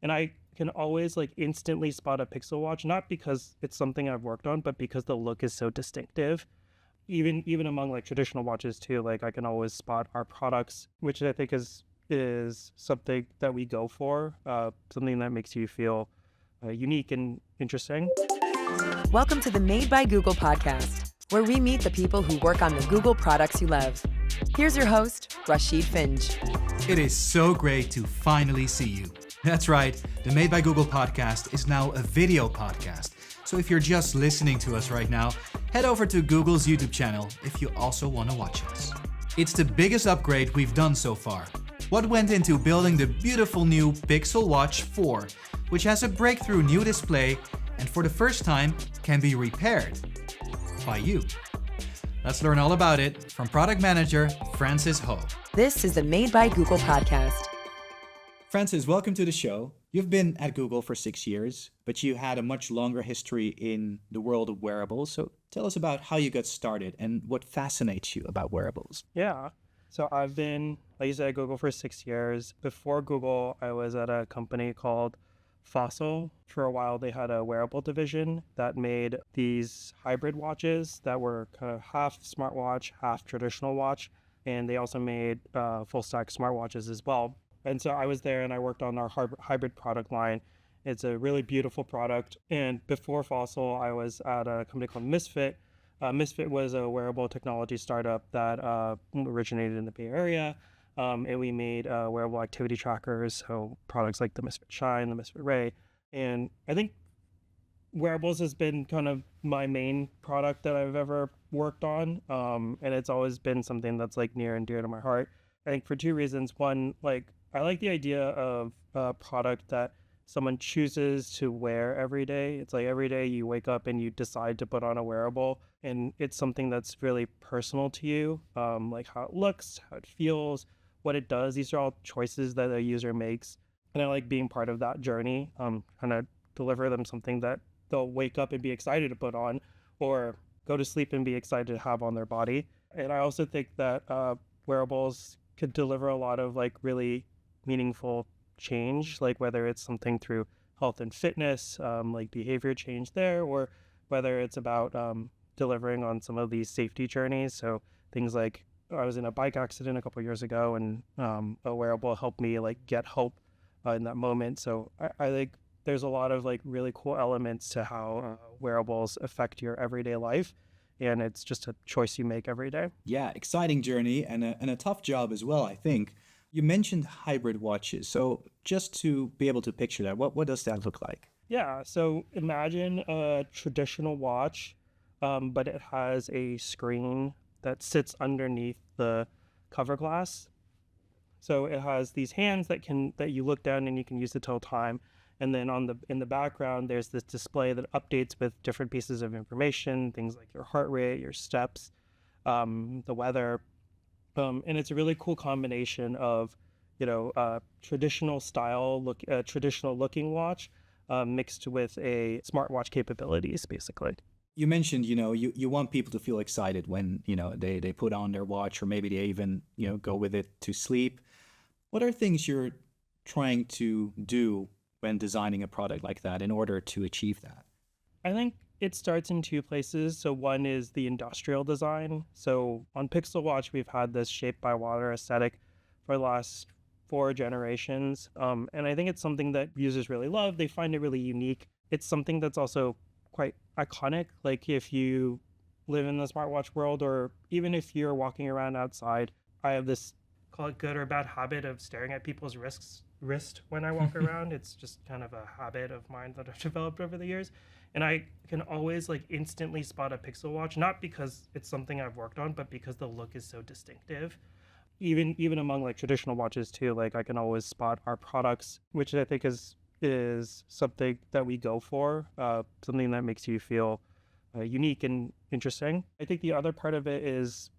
And I can always like instantly spot a Pixel Watch, not because it's something I've worked on, but because the look is so distinctive. Even among like traditional watches too, like I can always spot our products, which I think is something that we go for, something that makes you feel unique and interesting. Welcome to the Made by Google podcast, where we meet the people who work on the Google products you love. Here's your host, Rashid Finj. It is so great to finally see you. That's right, the Made by Google podcast is now a video podcast. So if you're just listening to us right now, head over to Google's YouTube channel if you also want to watch us. It's the biggest upgrade we've done so far. What went into building the beautiful new Pixel Watch 4, which has a breakthrough new display and for the first time can be repaired by you. Let's learn all about it from product manager Francis Hoe. This is the Made by Google podcast. Francis, welcome to the show. You've been at Google for 6 years, but you had a much longer history in the world of wearables. So tell us about how you got started and what fascinates you about wearables. Yeah. So I've been, like you said, at Google for 6 years. Before Google, I was at a company called Fossil. For a while, they had a wearable division that made these hybrid watches that were kind of half smartwatch, half traditional watch. And they also made full stack smartwatches as well. And so I was there and I worked on our hybrid product line. It's a really beautiful product. And before Fossil, I was at a company called Misfit. Misfit was a wearable technology startup that originated in the Bay Area. And we made wearable activity trackers, so products like the Misfit Shine, the Misfit Ray. And I think wearables has been kind of my main product that I've ever worked on. And it's always been something that's like near and dear to my heart. I think for two reasons. One, like I like the idea of a product that someone chooses to wear every day. It's like every day you wake up and you decide to put on a wearable, and it's something that's really personal to you, like how it looks, how it feels, what it does. These are all choices that a user makes, and I like being part of that journey, kind of deliver them something that they'll wake up and be excited to put on, or go to sleep and be excited to have on their body. And I also think that wearables could deliver a lot of like really meaningful change, like whether it's something through health and fitness, like behavior change there, or whether it's about delivering on some of these safety journeys. So things like I was in a bike accident a couple of years ago, and a wearable helped me like get hope in that moment. So I think there's a lot of like really cool elements to how wearables affect your everyday life. And it's just a choice you make every day. Yeah, exciting journey and a tough job as well, I think. You mentioned hybrid watches. So just to be able to picture that, what does that look like? Yeah, so imagine a traditional watch, but it has a screen that sits underneath the cover glass. So it has these hands that you look down and you can use to tell time. And then in the background, there's this display that updates with different pieces of information, things like your heart rate, your steps, the weather. And it's a really cool combination of, traditional traditional looking watch mixed with a smartwatch capabilities, basically. You mentioned, you want people to feel excited when, they put on their watch, or maybe they even, go with it to sleep. What are things you're trying to do when designing a product like that in order to achieve that? I think it starts in two places. So one is the industrial design. So on Pixel Watch, we've had this shape by water aesthetic for the last 4 generations. And I think it's something that users really love. They find it really unique. It's something that's also quite iconic. Like if you live in the smartwatch world, or even if you're walking around outside, I have this, call it good or bad habit of staring at people's wrist when I walk around. It's just kind of a habit of mine that I've developed over the years. And I can always like instantly spot a Pixel Watch, not because it's something I've worked on, but because the look is so distinctive. Even among like traditional watches too, like I can always spot our products, which I think is something that we go for, something that makes you feel unique and interesting. I think the other part of it is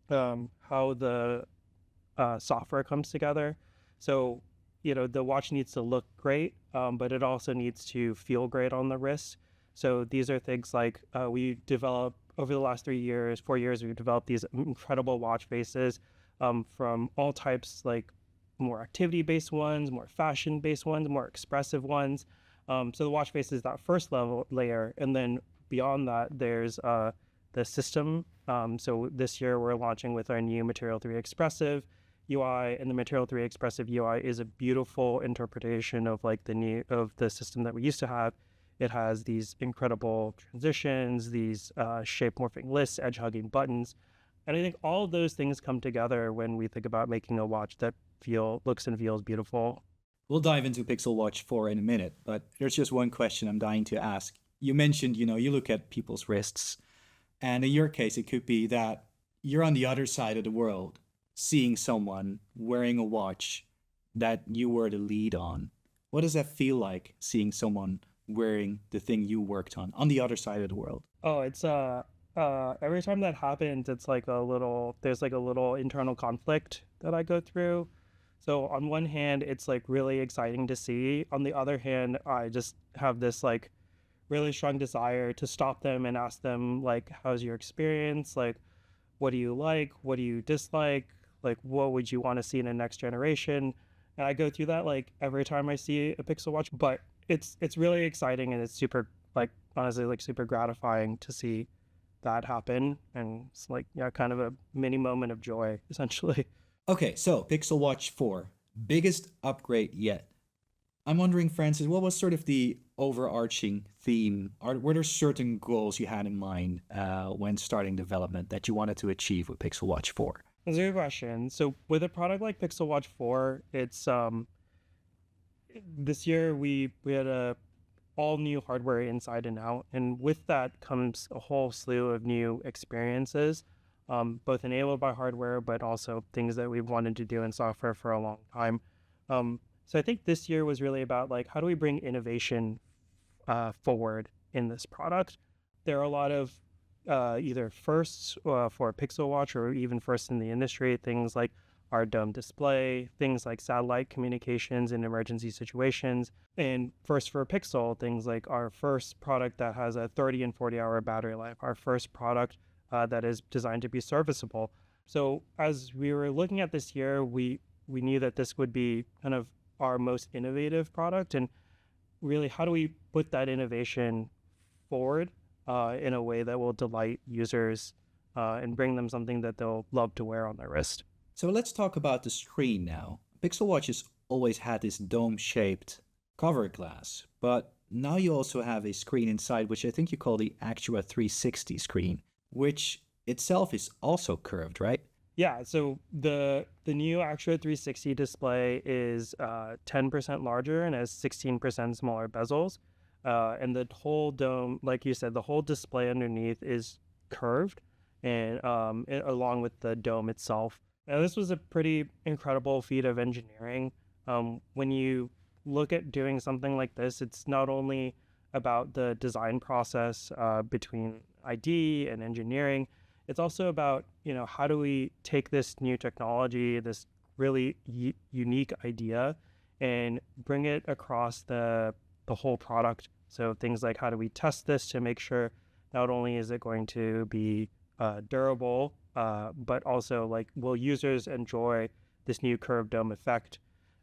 how the software comes together. So, the watch needs to look great, but it also needs to feel great on the wrist. So these are things like we developed over the last 4 years, we've developed these incredible watch faces from all types, like more activity-based ones, more fashion-based ones, more expressive ones. So the watch face is that first level layer, and then beyond that, there's the system. So this year we're launching with our new Material 3 Expressive UI, and the Material 3 Expressive UI is a beautiful interpretation of like the system that we used to have. It has these incredible transitions, these shape morphing lists, edge hugging buttons. And I think all of those things come together when we think about making a watch that looks and feels beautiful. We'll dive into Pixel Watch 4 in a minute, but there's just one question I'm dying to ask. You mentioned, you look at people's wrists, and in your case, it could be that you're on the other side of the world, seeing someone wearing a watch that you were the lead on. What does that feel like, seeing someone wearing the thing you worked on the other side of the world? Oh, it's every time that happens, it's like there's like a little internal conflict that I go through. So on one hand, it's like really exciting to see. On the other hand, I just have this like really strong desire to stop them and ask them like, how's your experience? Like, what do you like? What do you dislike? Like, what would you want to see in the next generation? And I go through that like every time I see a Pixel Watch, but it's really exciting, and it's super, like, honestly, like super gratifying to see that happen. And it's like, yeah, kind of a mini moment of joy, essentially. Okay, so Pixel Watch 4, biggest upgrade yet. I'm wondering, Francis, what was sort of the overarching theme? Were there certain goals you had in mind when starting development that you wanted to achieve with Pixel Watch 4? That's a good question. So with a product like Pixel Watch 4, it's this year we had a all new hardware inside and out, and with that comes a whole slew of new experiences, both enabled by hardware, but also things that we've wanted to do in software for a long time. So I think this year was really about like, how do we bring innovation forward in this product? There are a lot of either firsts for a Pixel Watch, or even first in the industry, things like our dome display, things like satellite communications in emergency situations, and first for a Pixel, things like our first product that has a 30 and 40-hour battery life, our first product that is designed to be serviceable. So as we were looking at this year, we knew that this would be kind of our most innovative product, and really, how do we put that innovation forward in a way that will delight users and bring them something that they'll love to wear on their wrist. So let's talk about the screen now. Pixel Watches always had this dome-shaped cover glass, but now you also have a screen inside, which I think you call the Actua 360 screen, which itself is also curved, right? Yeah, so the new Actua 360 display is 10% larger and has 16% smaller bezels. And the whole dome, like you said, the whole display underneath is curved, and along with the dome itself. Now, this was a pretty incredible feat of engineering. When you look at doing something like this, it's not only about the design process between ID and engineering. It's also about, how do we take this new technology, this really unique idea, and bring it across the whole product. So things like, how do we test this to make sure not only is it going to be durable, but also like, will users enjoy this new curved dome effect?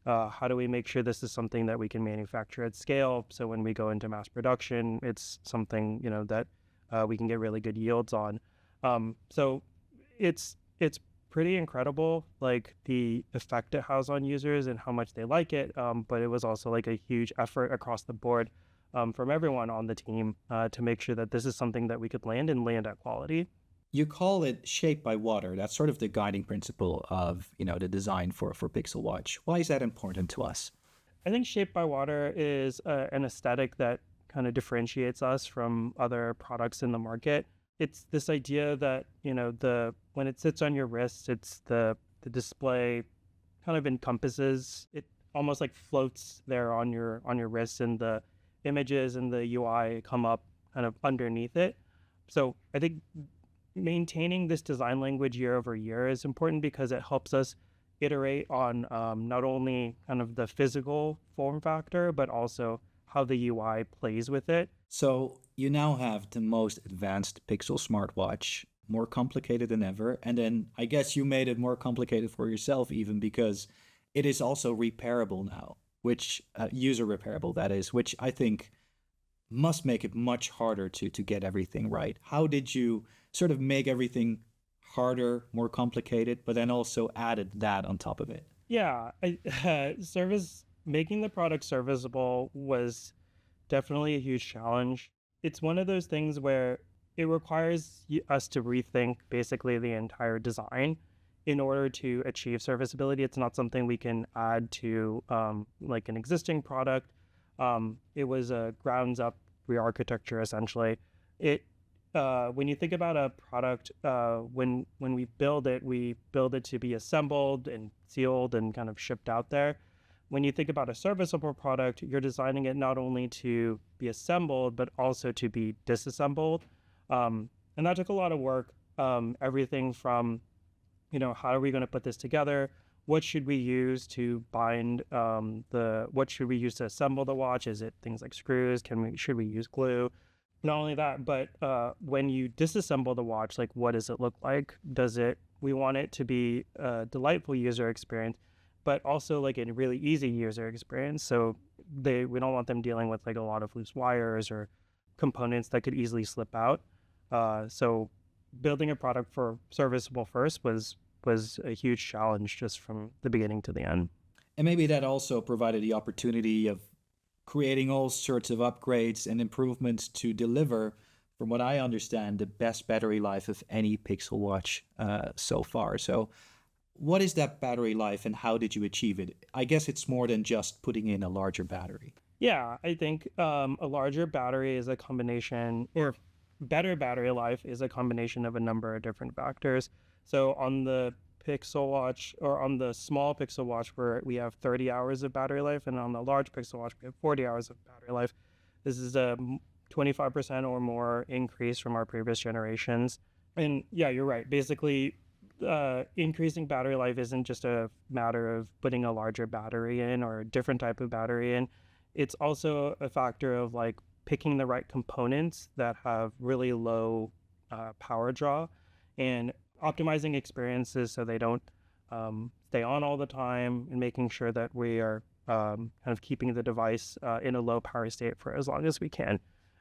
How do we make sure this is something that we can manufacture at scale? So when we go into mass production, it's something, that we can get really good yields on. So it's pretty incredible, like the effect it has on users and how much they like it. But it was also like a huge effort across the board from everyone on the team to make sure that this is something that we could land at quality. You call it shaped by water. That's sort of the guiding principle of, the design for Pixel Watch. Why is that important to us? I think shaped by water is an aesthetic that kind of differentiates us from other products in the market. It's this idea that, when it sits on your wrist, it's the display kind of encompasses it, almost like floats there on your wrist, and the images and the UI come up kind of underneath it. So I think maintaining this design language year over year is important because it helps us iterate on not only kind of the physical form factor, but also how the UI plays with it. So you now have the most advanced Pixel smartwatch, more complicated than ever. And then I guess you made it more complicated for yourself even, because it is also repairable now, which user repairable, that is, which I think must make it much harder to get everything right. How did you sort of make everything harder, more complicated, but then also added that on top of it? Yeah, service making the product serviceable was definitely a huge challenge. It's one of those things where it requires us to rethink basically the entire design in order to achieve serviceability. It's not something we can add to like an existing product. It was a grounds up re-architecture essentially. It when you think about a product, when we build it to be assembled and sealed and kind of shipped out there. When you think about a serviceable product, you're designing it not only to be assembled, but also to be disassembled. And that took a lot of work. Everything from, how are we going to put this together? What should we use to bind what should we use to assemble the watch? Is it things like screws? Should we use glue? Not only that, but when you disassemble the watch, like what does it look like? We want it to be a delightful user experience, but also like a really easy user experience. So we don't want them dealing with like a lot of loose wires or components that could easily slip out. So building a product for serviceable first was a huge challenge just from the beginning to the end. And maybe that also provided the opportunity of creating all sorts of upgrades and improvements to deliver, from what I understand, the best battery life of any Pixel watch so far. So what is that battery life and how did you achieve it? I guess it's more than just putting in a larger battery. Yeah, I think a larger battery is a combination, or better battery life is a combination of a number of different factors. So on the Pixel Watch, or on the small Pixel Watch, where we have 30 hours of battery life, and on the large Pixel Watch, we have 40 hours of battery life. This is a 25% or more increase from our previous generations. And yeah, you're right. Basically, increasing battery life isn't just a matter of putting a larger battery in or a different type of battery in. It's also a factor of like picking the right components that have really low power draw and optimizing experiences so they don't stay on all the time, and making sure that we are kind of keeping the device in a low power state for as long as we can.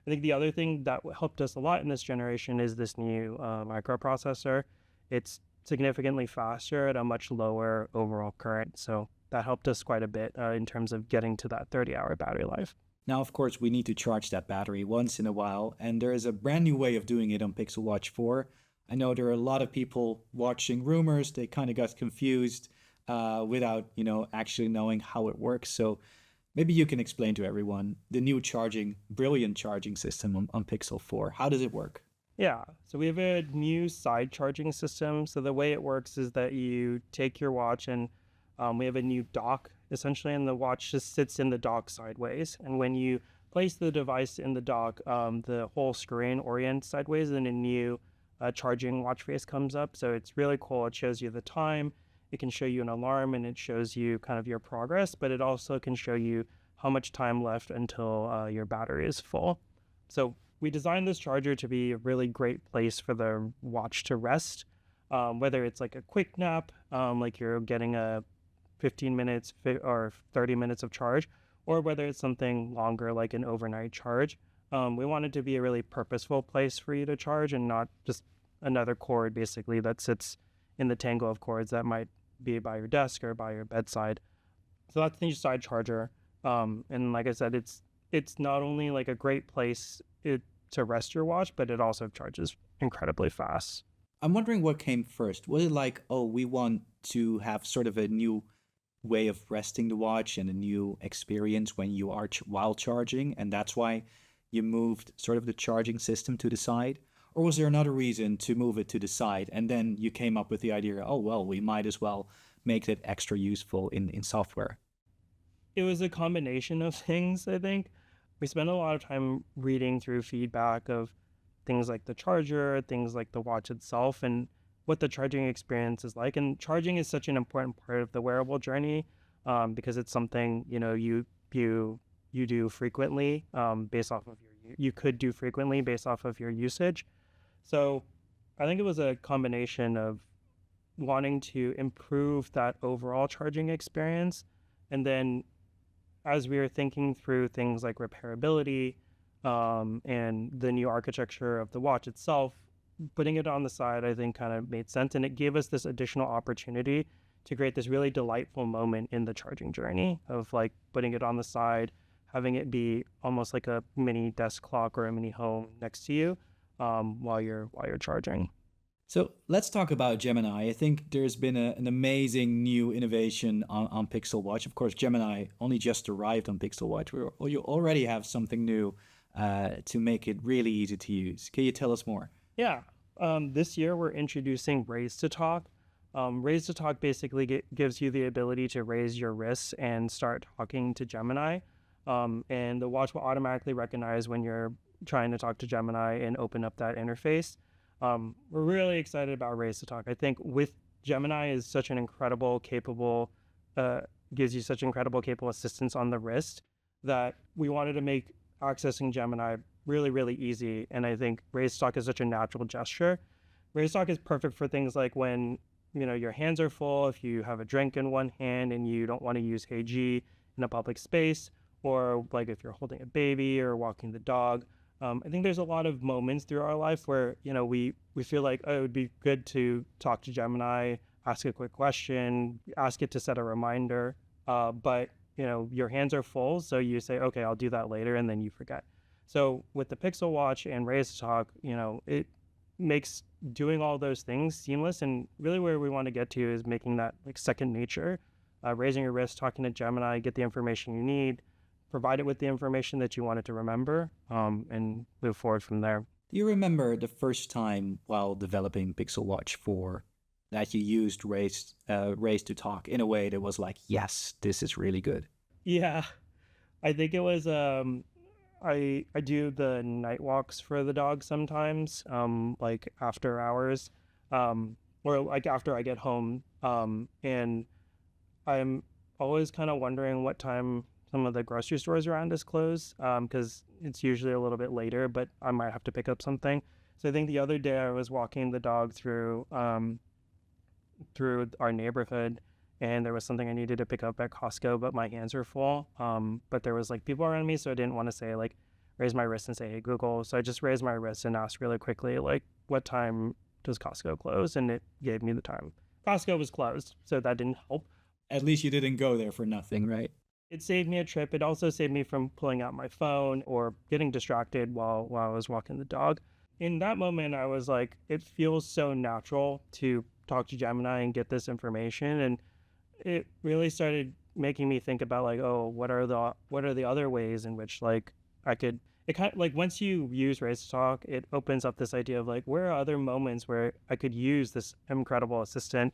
I think the other thing that helped us a lot in this generation is this new microprocessor. It's significantly faster at a much lower overall current. So that helped us quite a bit in terms of getting to that 30-hour battery life. Now, of course, we need to charge that battery once in a while, and there is a brand new way of doing it on Pixel Watch 4. I know there are a lot of people watching rumors. They kind of got confused without, actually knowing how it works. So maybe you can explain to everyone the new brilliant charging system on Pixel 4. How does it work? Yeah, so we have a new side charging system. So the way it works is that you take your watch and we have a new dock essentially, and the watch just sits in the dock sideways. And when you place the device in the dock, the whole screen orients sideways, and a new charging watch face comes up. So it's really cool. It shows you the time. It can show you an alarm, and it shows you kind of your progress, but it also can show you how much time left until your battery is full. So we designed this charger to be a really great place for the watch to rest, whether it's like a quick nap, like you're getting a 15 minutes or 30 minutes of charge, or whether it's something longer like an overnight charge. We want it to be a really purposeful place for you to charge, and not just another cord basically that sits in the tangle of cords that might be by your desk or by your bedside. So that's the new side charger. And like I said, it's not only like a great place to rest your watch, but it also charges incredibly fast. I'm wondering what came first. Was it like, oh, we want to have sort of a new way of resting the watch and a new experience when you are while charging, and that's why you moved sort of the charging system to the side? Or was there another reason to move it to the side, and then you came up with the idea, oh, well, we might as well make it extra useful in software? It was a combination of things, I think. We spent a lot of time reading through feedback of things like the charger, things like the watch itself, and what the charging experience is like. And charging is such an important part of the wearable journey because it's something you do frequently based off of you could do frequently based off of your usage. So I think it was a combination of wanting to improve that overall charging experience. And then as we were thinking through things like repairability and the new architecture of the watch itself, putting it on the side, I think, kind of made sense. And it gave us this additional opportunity to create this really delightful moment in the charging journey of like putting it on the side, having it be almost like a mini desk clock or a mini home next to you while you're charging. So let's talk about Gemini. I think there's been an amazing new innovation on Pixel Watch. Of course, Gemini only just arrived on Pixel Watch. You already have something new to make it really easy to use. Can you tell us more? Yeah. This year, we're introducing Raise to Talk. Raise to Talk basically gives you the ability to raise your wrists and start talking to Gemini. And the watch will automatically recognize when you're trying to talk to Gemini and open up that interface. We're really excited about Raise to Talk. I think with Gemini is such an incredible, capable, gives you such incredible, capable assistance on the wrist that we wanted to make accessing Gemini really, really easy. And I think Raise to Talk is such a natural gesture. Raise to Talk is perfect for things like when, your hands are full, if you have a drink in one hand and you don't want to use Hey G in a public space, or like if you're holding a baby or walking the dog. I think there's a lot of moments through our life where, we feel like, oh, it would be good to talk to Gemini, ask a quick question, ask it to set a reminder. But, your hands are full. So you say, okay, I'll do that later. And then you forget. So with the Pixel Watch and Raise to Talk, it makes doing all those things seamless. And really where we want to get to is making that like second nature, raising your wrist, talking to Gemini, get the information you need, provide it with the information that you wanted to remember, and move forward from there. Do you remember the first time while developing Pixel Watch 4 that you used Raise to Talk in a way that was like, yes, this is really good? Yeah, I think it was, I do the night walks for the dog sometimes, like after hours, or like after I get home, and I'm always kind of wondering what time some of the grocery stores around us close, because it's usually a little bit later, but I might have to pick up something. So I think the other day I was walking the dog through our neighborhood, and there was something I needed to pick up at Costco, but my hands were full. But there was like people around me, so I didn't want to say like raise my wrist and say, hey Google. So I just raised my wrist and asked really quickly like, what time does Costco close? And it gave me the time. Costco was closed, so that didn't help. At least you didn't go there for nothing, right? It saved me a trip. It also saved me from pulling out my phone or getting distracted while I was walking the dog. In that moment, I was like, it feels so natural to talk to Gemini and get this information. And it really started making me think about like, oh, what are the other ways in which like I could, it kind of like once you use Raise to Talk, it opens up this idea of like, where are other moments where I could use this incredible assistant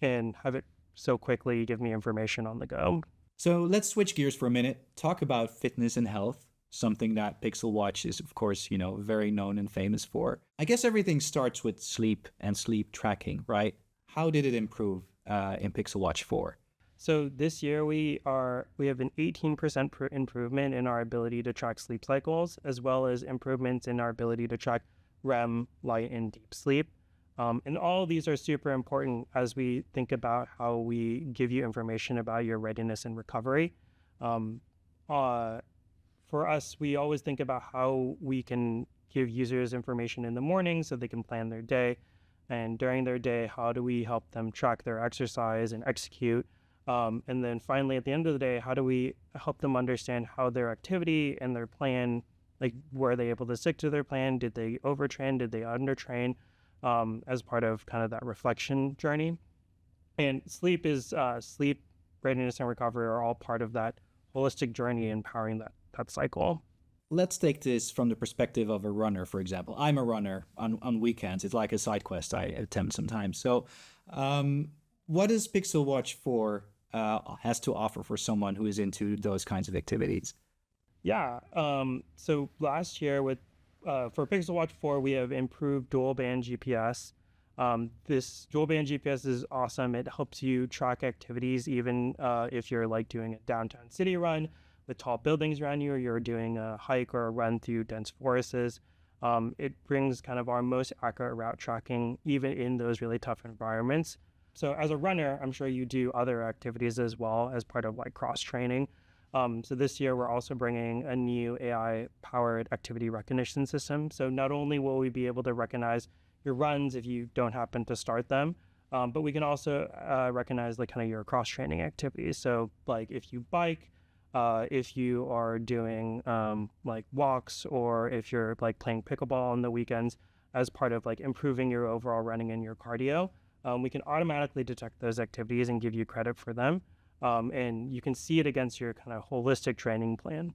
and have it so quickly give me information on the go. So let's switch gears for a minute, talk about fitness and health, something that Pixel Watch is, of course, very known and famous for. I guess everything starts with sleep and sleep tracking, right? How did it improve in Pixel Watch 4? So this year we have an 18% improvement in our ability to track sleep cycles, as well as improvements in our ability to track REM, light, and deep sleep. And all of these are super important as we think about how we give you information about your readiness and recovery. For us, we always think about how we can give users information in the morning so they can plan their day. And during their day, how do we help them track their exercise and execute? And then finally, at the end of the day, how do we help them understand how their activity and their plan, like were they able to stick to their plan? Did they overtrain? Did they undertrain? As part of kind of that reflection journey. And sleep, readiness, and recovery are all part of that holistic journey empowering that cycle. Let's take this from the perspective of a runner, for example. I'm a runner on weekends. It's like a side quest I attempt sometimes. So what does Pixel Watch 4 has to offer for someone who is into those kinds of activities? Yeah. So last year for Pixel Watch 4, we have improved dual band GPS. This dual band GPS is awesome. It helps you track activities even if you're like doing a downtown city run with tall buildings around you, or you're doing a hike or a run through dense forests. It brings kind of our most accurate route tracking even in those really tough environments. So as a runner, I'm sure you do other activities as well as part of like cross training. So this year we're also bringing a new AI powered activity recognition system. So not only will we be able to recognize your runs if you don't happen to start them, but we can also recognize like kind of your cross training activities. So like if you bike, if you are doing like walks, or if you're like playing pickleball on the weekends as part of like improving your overall running and your cardio, we can automatically detect those activities and give you credit for them. And you can see it against your kind of holistic training plan.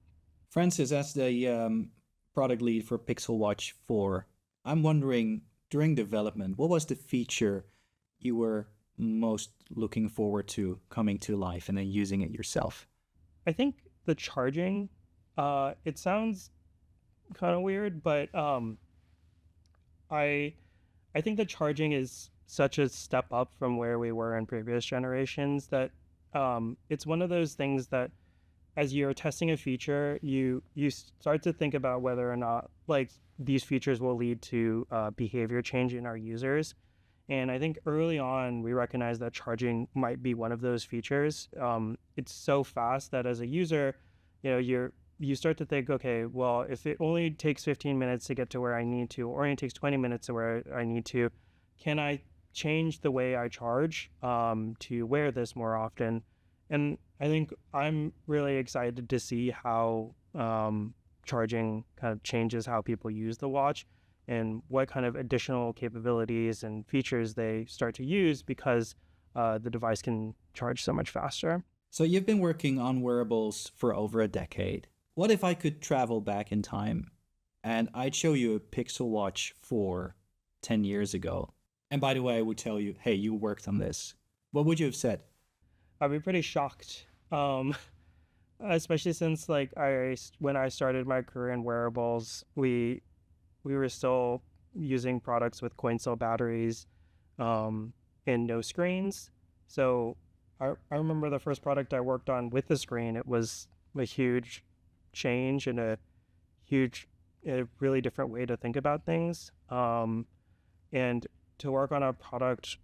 Francis, as the product lead for Pixel Watch 4, I'm wondering, during development, what was the feature you were most looking forward to coming to life and then using it yourself? I think the charging, it sounds kind of weird, but I think the charging is such a step up from where we were in previous generations that it's one of those things that as you're testing a feature, you start to think about whether or not like these features will lead to behavior change in our users. And I think early on, we recognized that charging might be one of those features. It's so fast that as a user, you start to think, okay, well, if it only takes 15 minutes to get to where I need to, or only takes 20 minutes to where I need to, can I change the way I charge to wear this more often? And I think I'm really excited to see how charging kind of changes how people use the watch and what kind of additional capabilities and features they start to use because the device can charge so much faster. So you've been working on wearables for over a decade. What if I could travel back in time and I'd show you a Pixel Watch 4 10 years ago? And by the way, I would tell you, hey, you worked on this. What would you have said? I'd be pretty shocked, especially since when I started my career in wearables, we were still using products with coin cell batteries and no screens. So I remember the first product I worked on with the screen. It was a huge change and a really different way to think about things. And to work on a product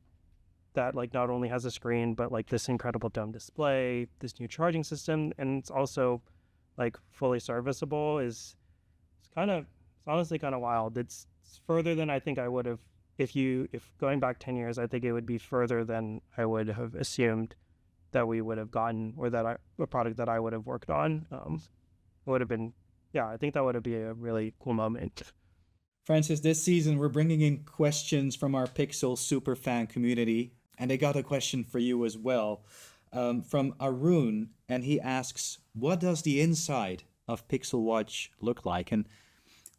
that like not only has a screen, but like this incredible dome display, this new charging system, and it's also like fully serviceable it's honestly kind of wild. It's further than I think I would have, if going back 10 years, I think it would be further than I would have assumed that we would have gotten, or a product that I would have worked on. Would have been, I think that would be a really cool moment. Francis, this season we're bringing in questions from our Pixel superfan community, and they got a question for you as well from Arun, and he asks, what does the inside of Pixel Watch look like? And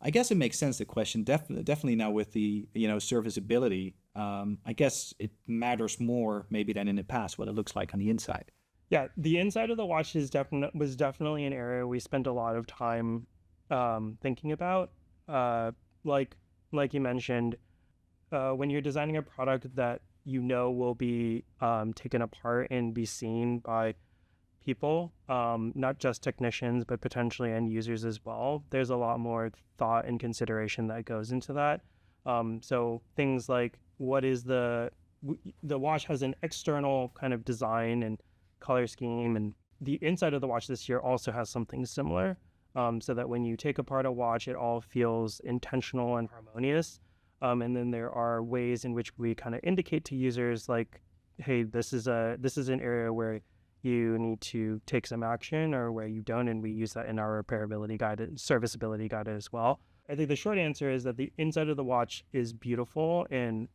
I guess it makes sense, the question, definitely now with the serviceability. I guess it matters more maybe than in the past what it looks like on the inside. Yeah, the inside of the watch was definitely an area we spent a lot of time thinking about. Like you mentioned, when you're designing a product that will be taken apart and be seen by people, not just technicians, but potentially end users as well, there's a lot more thought and consideration that goes into that. So things like the watch has an external kind of design and color scheme, and the inside of the watch this year also has something similar. So that when you take apart a watch, it all feels intentional and harmonious. And then there are ways in which we kind of indicate to users like, hey, this is an area where you need to take some action or where you don't, and we use that in our repairability guide, serviceability guide as well. I think the short answer is that the inside of the watch is beautiful, and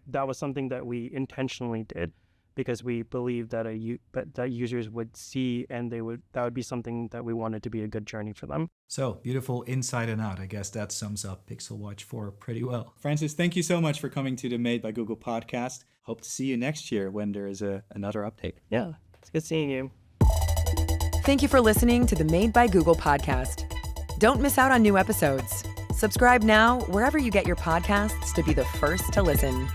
that was something that we intentionally did because we believed that that users would see, and that would be something that we wanted to be a good journey for them. So beautiful inside and out. I guess that sums up Pixel Watch 4 pretty well. Francis, thank you so much for coming to the Made by Google podcast. Hope to see you next year when there is another update. Yeah, it's good seeing you. Thank you for listening to the Made by Google podcast. Don't miss out on new episodes. Subscribe now wherever you get your podcasts to be the first to listen.